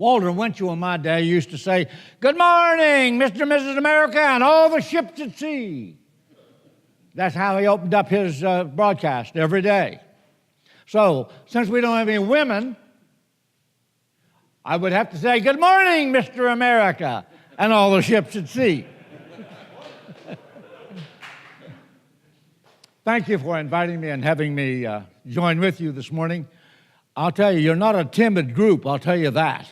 Walter Winchell in my day used to say, "Good morning, Mr. and Mrs. America and all the ships at sea." That's how he opened up his broadcast every day. So, since we don't have any women, I would have to say, "Good morning, Mr. America and all the ships at sea." Thank you for inviting me and having me join with you this morning. I'll tell you, you're not a timid group, I'll tell you that.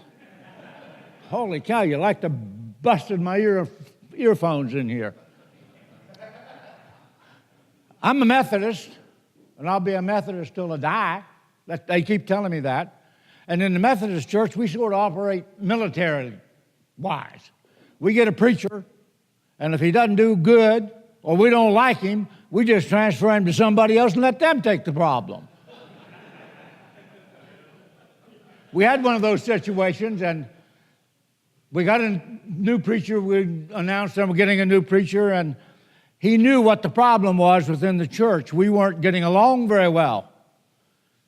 Holy cow, you like to busted my earphones in here. I'm a Methodist, and I'll be a Methodist till I die. They keep telling me that. And in the Methodist Church, we sort of operate military-wise. We get a preacher, and if he doesn't do good, or we don't like him, we just transfer him to somebody else and let them take the problem. We had one of those situations, and we got a new preacher. We announced that we're getting a new preacher, and he knew what the problem was within the church. We weren't getting along very well.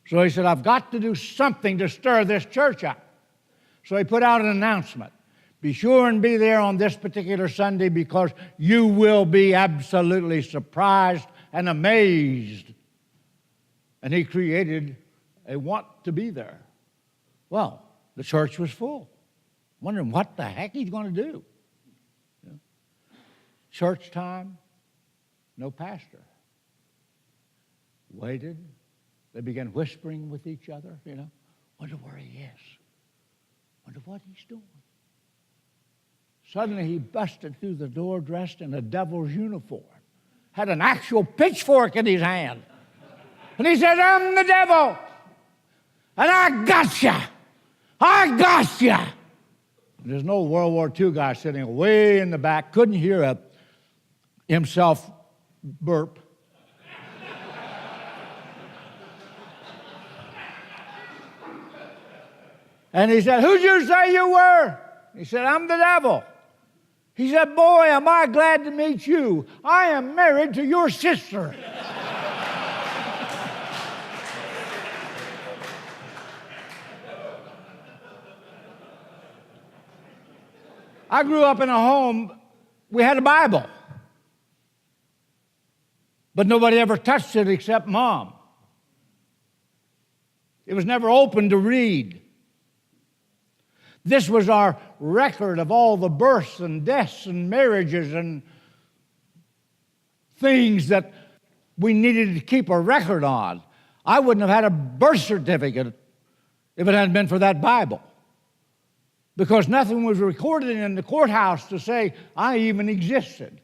So he said, "I've got to do something to stir this church up." So he put out an announcement. "Be sure and be there on this particular Sunday because you will be absolutely surprised and amazed." And he created a want to be there. Well, the church was full. Wondering what the heck he's going to do. Church time, no pastor. Waited. They began whispering with each other, Wonder where he is. Wonder what he's doing. Suddenly he busted through the door dressed in a devil's uniform. Had an actual pitchfork in his hand. And he said, "I'm the devil. And I gotcha. I gotcha." There's no World War II guy sitting way in the back, couldn't hear himself burp. And he said, "Who'd you say you were?" He said, "I'm the devil." He said, "Boy, am I glad to meet you. I am married to your sister." I grew up in a home, we had a Bible. But nobody ever touched it except Mom. It was never open to read. This was our record of all the births and deaths and marriages and things that we needed to keep a record on. I wouldn't have had a birth certificate if it hadn't been for that Bible. Because nothing was recorded in the courthouse to say I even existed.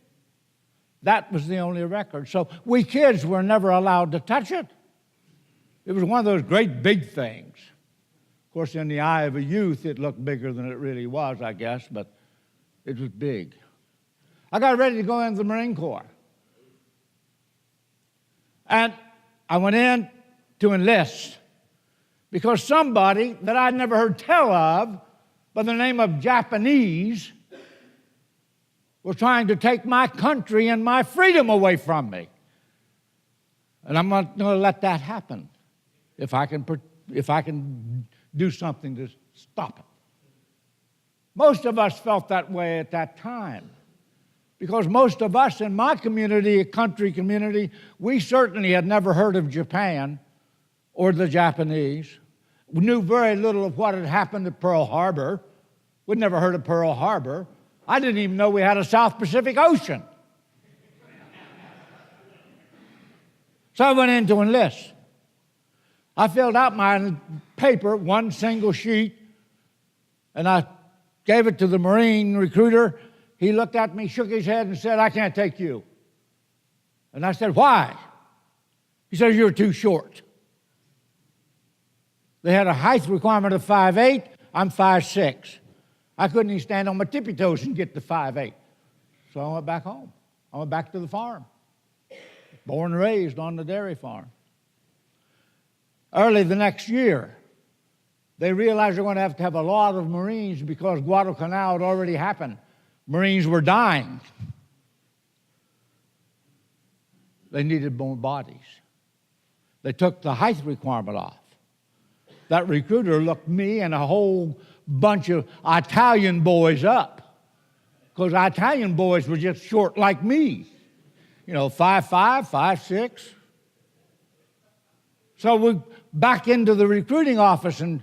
That was the only record. So we kids were never allowed to touch it. It was one of those great big things. Of course, in the eye of a youth, it looked bigger than it really was, I guess, but it was big. I got ready to go into the Marine Corps. And I went in to enlist because somebody that I'd never heard tell of by the name of Japanese were trying to take my country and my freedom away from me. And I'm not going to let that happen if I can do something to stop it. Most of us felt that way at that time because most of us in my community, a country community, we certainly had never heard of Japan or the Japanese. We knew very little of what had happened at Pearl Harbor. We'd never heard of Pearl Harbor. I didn't even know we had a South Pacific Ocean. So I went in to enlist. I filled out my paper, one single sheet, and I gave it to the Marine recruiter. He looked at me, shook his head, and said, "I can't take you." And I said, "Why?" He said, "You're too short." They had a height requirement of 5'8". I'm 5'6". I couldn't even stand on my tippy toes and get to 5'8". So I went back home. I went back to the farm. Born and raised on the dairy farm. Early the next year, they realized they're going to have a lot of Marines because Guadalcanal had already happened. Marines were dying. They needed more bodies. They took the height requirement off. That recruiter looked me and a whole bunch of Italian boys up, because Italian boys were just short like me, 5'5", 5'6". So we back into the recruiting office, and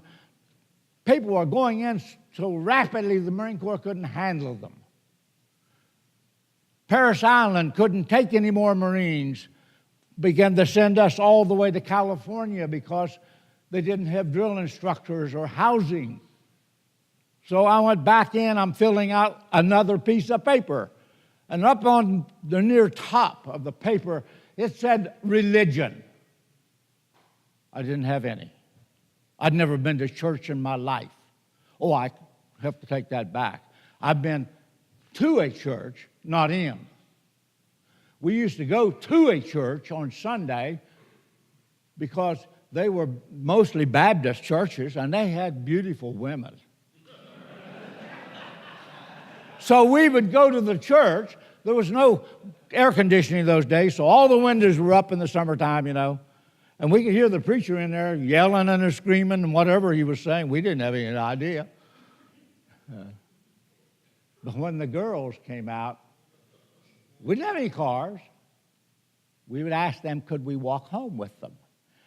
people were going in so rapidly the Marine Corps couldn't handle them. Parris Island couldn't take any more Marines, began to send us all the way to California because they didn't have drill instructors or housing. So I went back in, I'm filling out another piece of paper. And up on the near top of the paper, it said religion. I didn't have any. I'd never been to church in my life. Oh, I have to take that back. I've been to a church, not in. We used to go to a church on Sunday because they were mostly Baptist churches, and they had beautiful women. So we would go to the church. There was no air conditioning those days, so all the windows were up in the summertime, and we could hear the preacher in there yelling and screaming and whatever he was saying. We didn't have any idea. But when the girls came out, we didn't have any cars. We would ask them, could we walk home with them?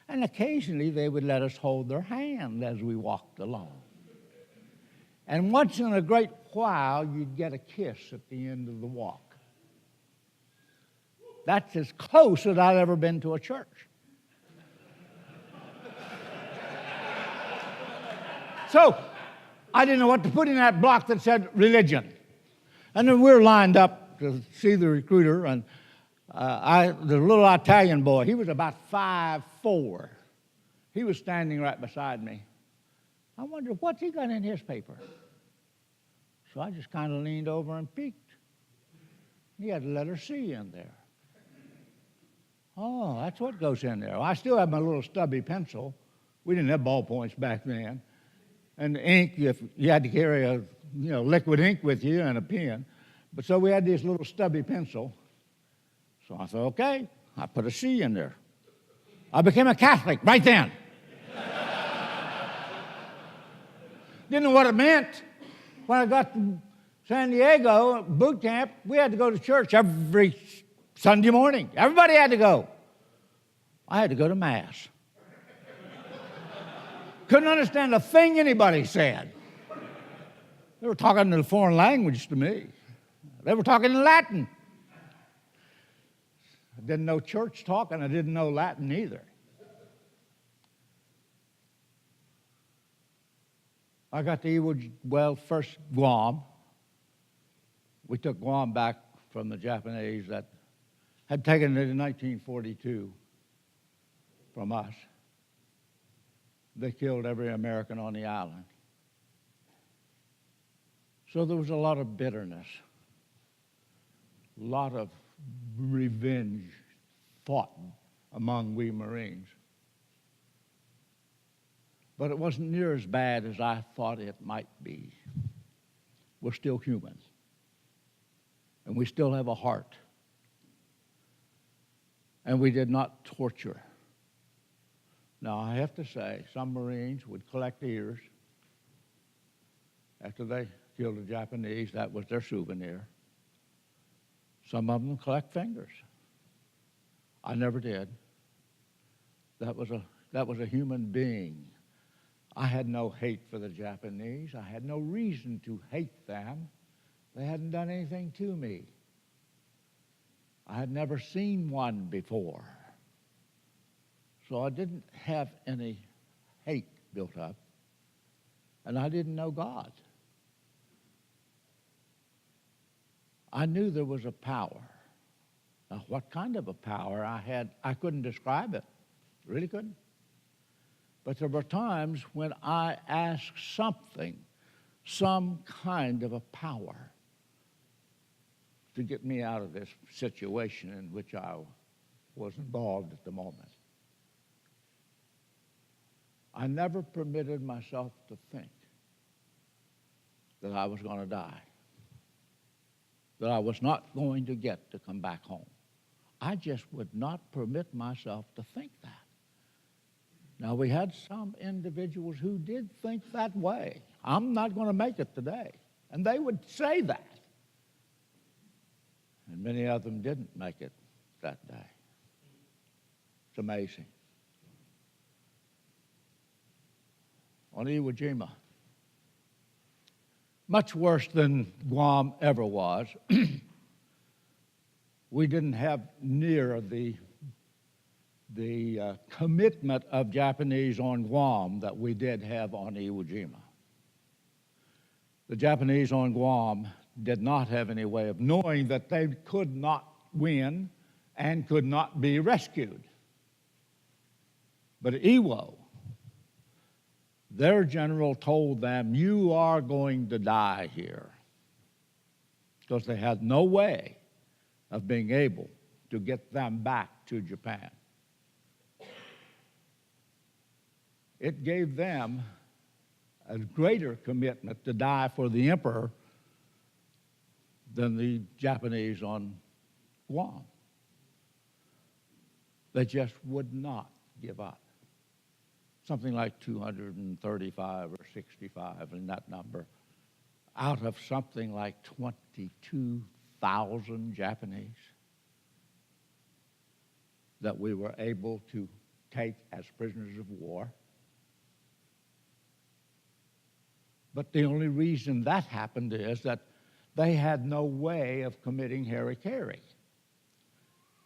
And occasionally they would let us hold their hand as we walked along. And once in a great while, you'd get a kiss at the end of the walk. That's as close as I'd ever been to a church. So I didn't know what to put in that block that said religion. And then we're lined up to see the recruiter, and the little Italian boy, he was about 5'4". He was standing right beside me. I wondered, what's he got in his paper? So I just kind of leaned over and peeked. He had the letter C in there. Oh, that's what goes in there. Well, I still have my little stubby pencil. We didn't have ballpoints back then. And the ink, if you had to carry a liquid ink with you and a pen. But so we had this little stubby pencil. So I thought, okay, I put a C in there. I became a Catholic right then. Didn't know what it meant. When I got to San Diego boot camp, we had to go to church every Sunday morning. Everybody had to go. I had to go to Mass. Couldn't understand a thing anybody said. They were talking in a foreign language to me. They were talking in Latin. I didn't know church talk, and I didn't know Latin either. I got to first Guam. We took Guam back from the Japanese that had taken it in 1942 from us. They killed every American on the island. So there was a lot of bitterness, a lot of revenge fought among we Marines. But it wasn't near as bad as I thought it might be. We're still humans, and we still have a heart. And we did not torture. Now, I have to say, some Marines would collect ears after they killed the Japanese. That was their souvenir. Some of them collect fingers. I never did. That was a human being. I had no hate for the Japanese. I had no reason to hate them. They hadn't done anything to me. I had never seen one before. So I didn't have any hate built up, and I didn't know God. I knew there was a power. Now, what kind of a power I had, I couldn't describe it. Really couldn't. But there were times when I asked something, some kind of a power, to get me out of this situation in which I was involved at the moment. I never permitted myself to think that I was going to die, that I was not going to get to come back home. I just would not permit myself to think that. Now, we had some individuals who did think that way. I'm not going to make it today. And they would say that. And many of them didn't make it that day. It's amazing. On Iwo Jima, much worse than Guam ever was, we didn't have near the commitment of Japanese on Guam that we did have on Iwo Jima. The Japanese on Guam did not have any way of knowing that they could not win and could not be rescued. But at Iwo, their general told them, "You are going to die here," because they had no way of being able to get them back to Japan. It gave them a greater commitment to die for the emperor than the Japanese on Guam. They just would not give up. Something like 235 or 65 in that number, out of something like 22,000 Japanese that we were able to take as prisoners of war. But the only reason that happened is that they had no way of committing hara-kiri.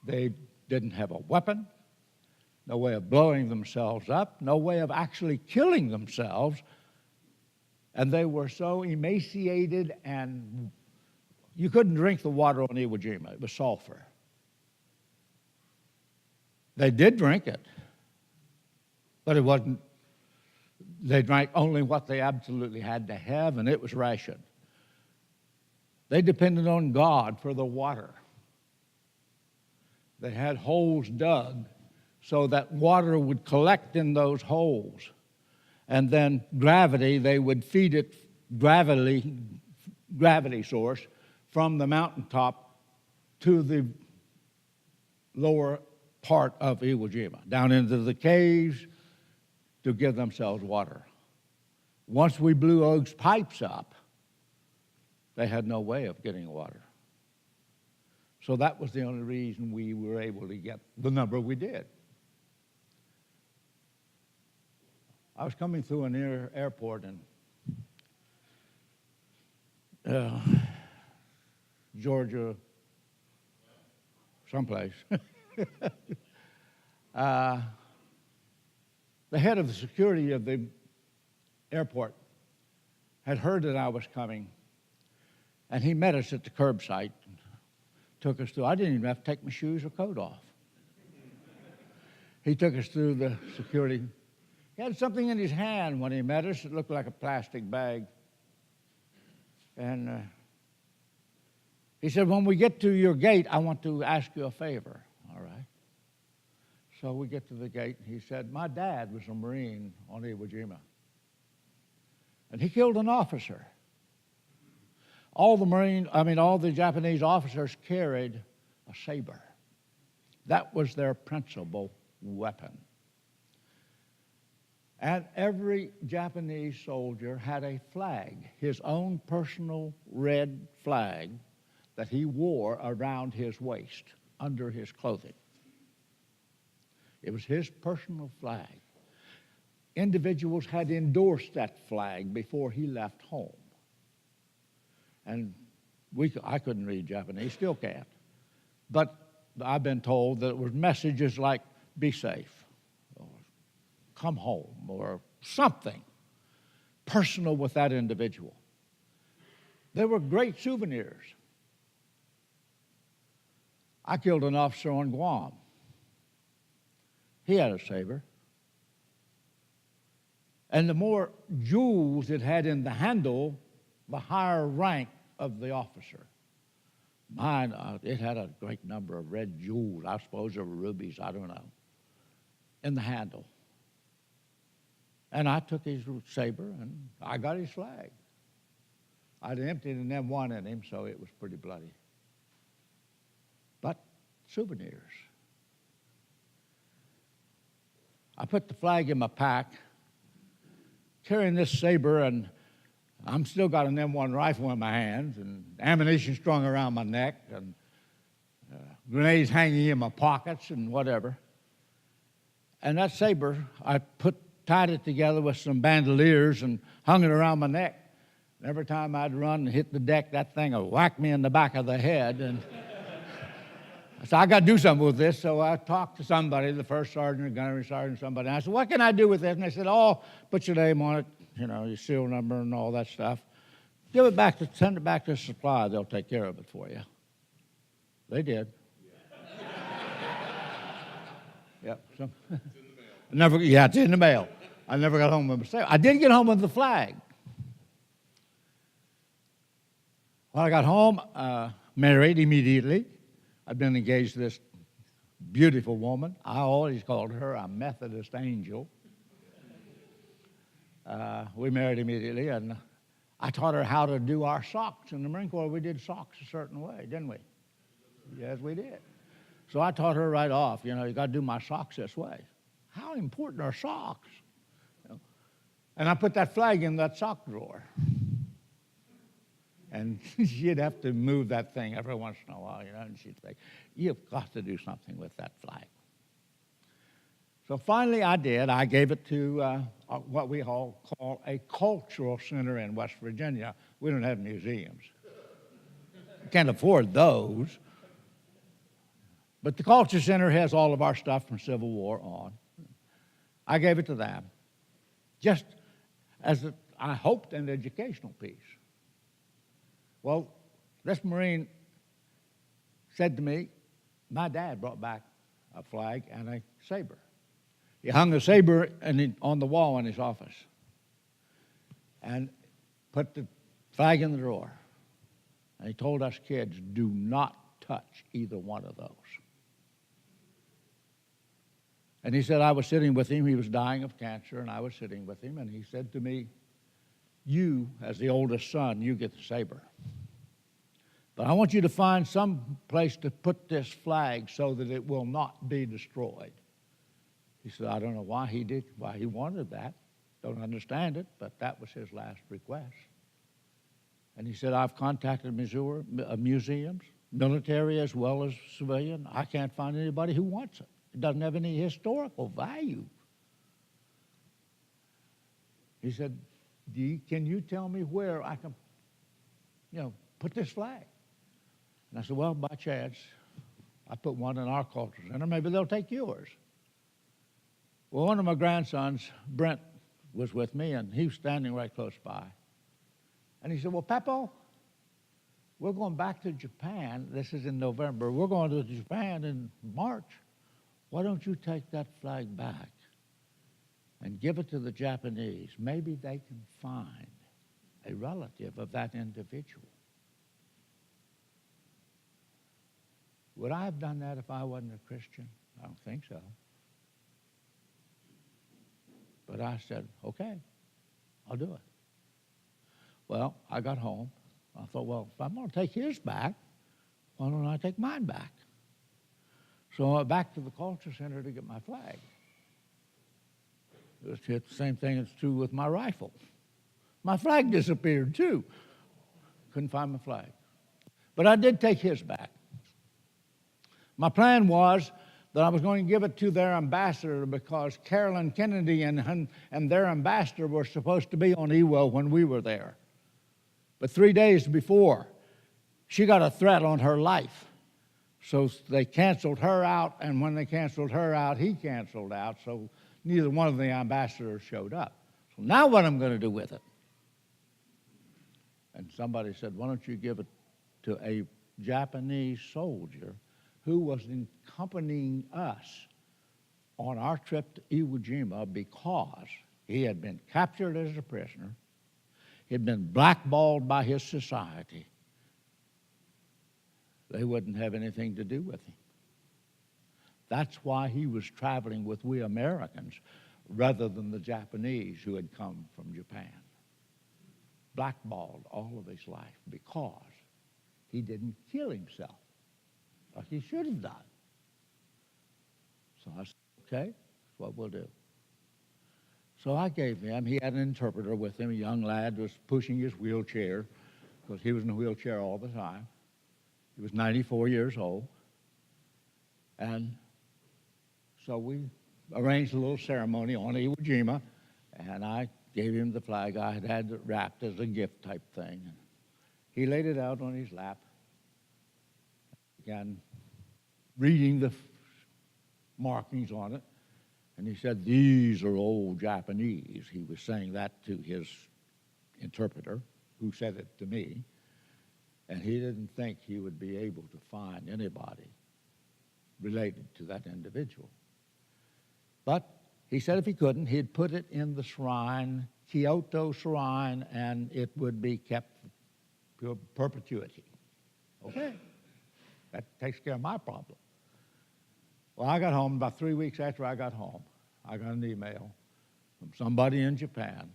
They didn't have a weapon, no way of blowing themselves up, no way of actually killing themselves, and they were so emaciated, and you couldn't drink the water on Iwo Jima. It was sulfur. They did drink it, but it wasn't. They drank only what they absolutely had to have, and it was rationed. They depended on God for the water. They had holes dug so that water would collect in those holes. And then gravity, they would feed it gravity source from the mountaintop to the lower part of Iwo Jima, down into the caves to give themselves water. Once we blew those pipes up, they had no way of getting water. So that was the only reason we were able to get the number we did. I was coming through an airport in Georgia, someplace. The head of the security of the airport had heard that I was coming, and he met us at the curbside and took us through. I didn't even have to take my shoes or coat off. He took us through the security. He had something in his hand when he met us. It looked like a plastic bag. And he said, "When we get to your gate, I want to ask you a favor." All right. So we get to the gate, and he said, "My dad was a Marine on Iwo Jima, and he killed an officer. All the Japanese officers carried a saber. That was their principal weapon. And every Japanese soldier had a flag, his own personal red flag that he wore around his waist, under his clothing. It was his personal flag. Individuals had endorsed that flag before he left home. And I couldn't read Japanese, still can't. But I've been told that it was messages like, "Be safe," or "Come home," or something personal with that individual. They were great souvenirs. I killed an officer on Guam. He had a saber. And the more jewels it had in the handle, the higher rank of the officer. Mine, it had a great number of red jewels. I suppose they were rubies, I don't know, in the handle. And I took his saber, and I got his flag. I'd emptied an M1 in him, so it was pretty bloody. But souvenirs. I put the flag in my pack, carrying this saber, and I'm still got an M1 rifle in my hands, and ammunition strung around my neck, and grenades hanging in my pockets, and whatever. And that saber, I tied it together with some bandoliers and hung it around my neck. And every time I'd run and hit the deck, that thing would whack me in the back of the head. And so I got to do something with this. So I talked to somebody, the first sergeant, the gunnery sergeant, somebody. And I said, what can I do with this? And they said, oh, put your name on it, your serial number and all that stuff. Send it back to supply. They'll take care of it for you. They did. Yep. So, it's in the mail. I never got home with it. I did get home with the flag. When I got home, married immediately. I'd been engaged to this beautiful woman. I always called her a Methodist angel. We married immediately, and I taught her how to do our socks. In the Marine Corps, we did socks a certain way, didn't we? Yes, we did. So I taught her right off, you got to do my socks this way. How important are socks? And I put that flag in that sock drawer. And she'd have to move that thing every once in a while, and she'd say, you've got to do something with that flag. So finally I did. I gave it to what we call a cultural center in West Virginia. We don't have museums. We can't afford those. But the Culture Center has all of our stuff from Civil War on. I gave it to them, just as I hoped an educational piece. Well, this Marine said to me, my dad brought back a flag and a saber. He hung the saber on the wall in his office and put the flag in the drawer. And he told us kids, do not touch either one of those. And he said, I was sitting with him. He was dying of cancer, and I was sitting with him. And he said to me, you, as the oldest son, you get the saber. But I want you to find some place to put this flag so that it will not be destroyed. He said, I don't know why he wanted that. Don't understand it, but that was his last request. And he said, I've contacted museums, military as well as civilian. I can't find anybody who wants it. It doesn't have any historical value. He said, can you tell me where I can, put this flag? And I said, well, by chance, I put one in our culture center. Maybe they'll take yours. Well, one of my grandsons, Brent, was with me, and he was standing right close by. And he said, well, Peppo, we're going back to Japan. This is in November. We're going to Japan in March. Why don't you take that flag back and give it to the Japanese? Maybe they can find a relative of that individual. Would I have done that if I wasn't a Christian? I don't think so. But I said, okay, I'll do it. Well, I got home. I thought, well, if I'm going to take his back, why don't I take mine back? So I went back to the Culture Center to get my flag. It's the same thing that's true with my rifle. My flag disappeared too. Couldn't find my flag. But I did take his back. My plan was that I was going to give it to their ambassador because Carolyn Kennedy and their ambassador were supposed to be on Iwo when we were there. But 3 days before, she got a threat on her life. So they canceled her out, and when they canceled her out, he canceled out, so neither one of the ambassadors showed up. So now what am I going to do with it? And somebody said, why don't you give it to a Japanese soldier who was accompanying us on our trip to Iwo Jima because he had been captured as a prisoner, he had been blackballed by his society. They wouldn't have anything to do with him. That's why he was traveling with we Americans rather than the Japanese who had come from Japan. Blackballed all of his life because he didn't kill himself like he should have done. So I said, okay, that's what we'll do. So I gave him, he had an interpreter with him. A young lad was pushing his wheelchair because he was in a wheelchair all the time. He was 94 years old. And so we arranged a little ceremony on Iwo Jima, and I gave him the flag I had had wrapped as a gift type thing. He laid it out on his lap, began reading the markings on it, and he said, "These are old Japanese." He was saying that to his interpreter, who said it to me, and he didn't think he would be able to find anybody related to that individual. But he said if he couldn't, he'd put it in the shrine, Kyoto shrine, and it would be kept to perpetuity. Okay, that takes care of my problem. Well, I got home, about 3 weeks after I got home, I got an email from somebody in Japan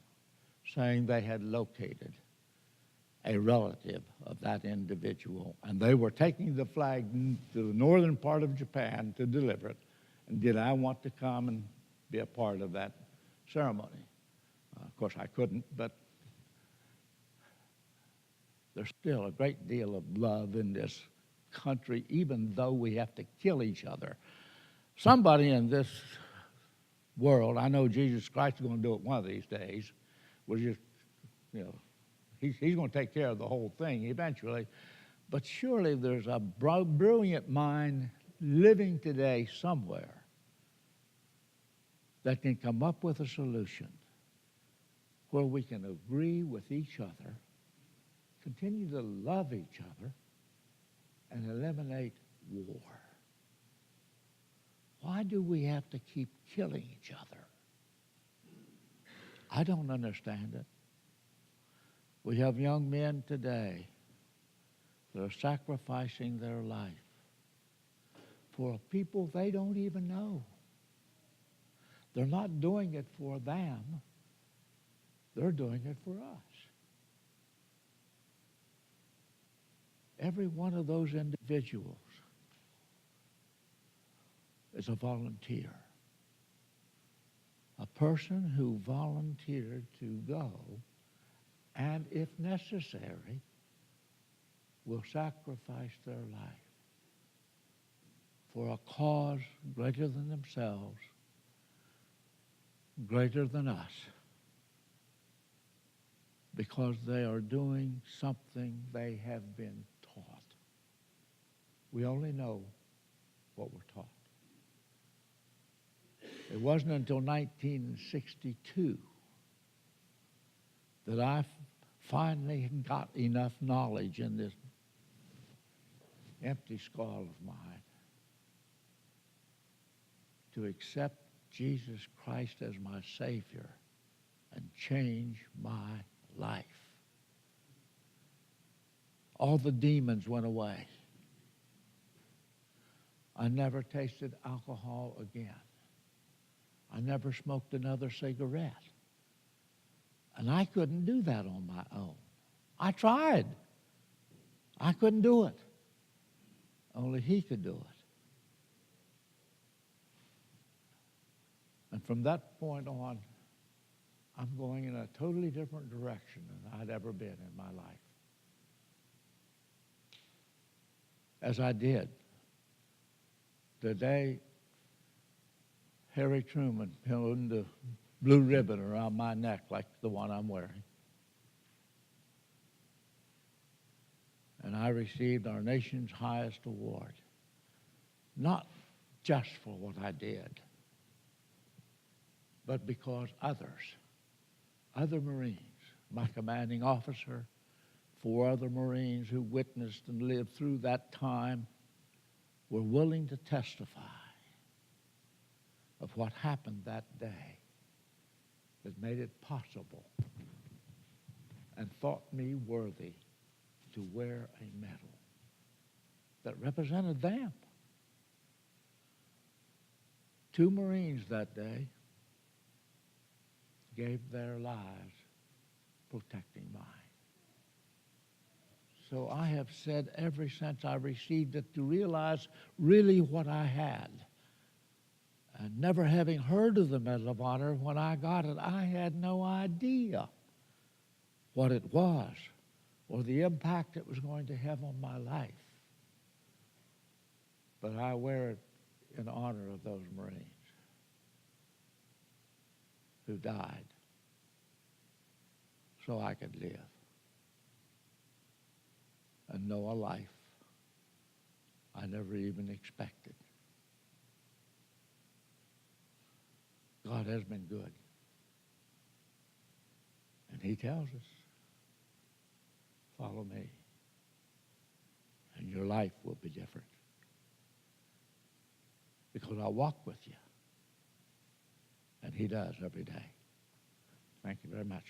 saying they had located a relative of that individual, and they were taking the flag to the northern part of Japan to deliver it, and did I want to come and be a part of that ceremony? Of course, I couldn't, but there's still a great deal of love in this country, even though we have to kill each other. Somebody in this world, I know Jesus Christ is going to do it one of these days, will just, he's going to take care of the whole thing eventually. But surely there's a brilliant mind living today somewhere that can come up with a solution where we can agree with each other, continue to love each other, and eliminate war. Why do we have to keep killing each other? I don't understand it. We have young men today that are sacrificing their life for people they don't even know. They're not doing it for them. They're doing it for us. Every one of those individuals is a volunteer. A person who volunteered to go and, if necessary, will sacrifice their life for a cause greater than themselves, greater than us, because they are doing something they have been taught. We only know what we're taught. It wasn't until 1962 that I finally got enough knowledge in this empty skull of mine to accept Jesus Christ as my Savior and change my life. All the demons went away. I never tasted alcohol again. I never smoked another cigarette. And I couldn't do that on my own. I tried. I couldn't do it. Only he could do it. And from that point on, I'm going in a totally different direction than I'd ever been in my life. As I did the day Harry Truman pinned the blue ribbon around my neck like the one I'm wearing. And I received our nation's highest award, not just for what I did, but because other Marines, my commanding officer, 4 other Marines who witnessed and lived through that time, were willing to testify of what happened that day that made it possible and thought me worthy to wear a medal that represented them. 2 Marines that day gave their lives protecting mine. So I have said ever since I received it to realize really what I had. And never having heard of the Medal of Honor, when I got it, I had no idea what it was or the impact it was going to have on my life. But I wear it in honor of those Marines who died so I could live and know a life I never even expected. God has been good. And he tells us, follow me, and your life will be different. Because I walk with you. And he does every day. Thank you very much.